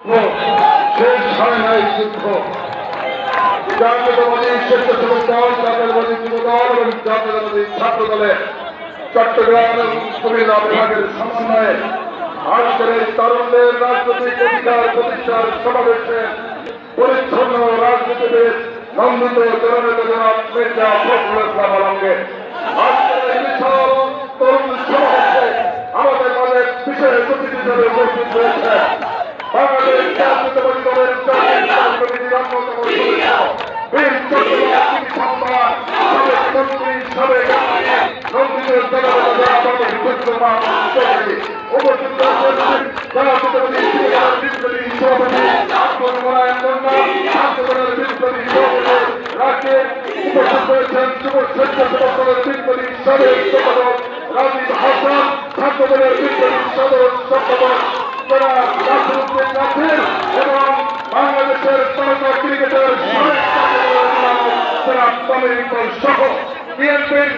শেষ হয় নাই যুদ্ধ। জাতীয়তাবাদী স্বেচ্ছাসেবক দল, জাতীয়তাবাদী যুব দল এবং জাতীয়তাবাদী ছাত্র দলের চট্টগ্রাম এবং কুমিল্লা বিভাগের সমন্বয়ে আজকের এই তরুণদের রাজনৈতিক অধিকার প্রতিষ্ঠার সমাবেশে পরিচ্ছন্ন রাজনীতিবিদ নন্দিত জননেতা জনাব মির্জা ফখরুল ইসলাম আলমগীর আজকের এই বিশাল তরুণ সমাবেশে আমাদের মাঝে বিশেষ অতিথি হিসেবে উপস্থিত রয়েছে বাংলাদেশ জাতীয়তাবাদী দলের জাতীয় কমিটির অন্যতম সদস্য বীর চট্টগ্রাম সম্মান সাবেক মন্ত্রী সাবেক নন্দিত জননেতা জনাব বিশ্বকুমার চৌধুরী উপস্থিত রয়েছেন জাতীয়তাবাদী যুব দলের বিপ্লবী সভাপতি আব্দুল মোনায়েম মুন্না, ছাত্র দলের বিপ্লবী সভাপতি রাকিব, উপস্থিত রয়েছেন যুব স্বেচ্ছাসেবক দলের বিপ্লবী সাবেক সম্পাদক রাজীব হাসান, ছাত্র দলের বিপ্লবী সাধারণ সম্পাদক জনাব নাসিরউদ্দিন নাসির এবং বাংলাদেশের তারকা ক্রিকেটার জনাব তামিম ইকবাল সহ বিএনপির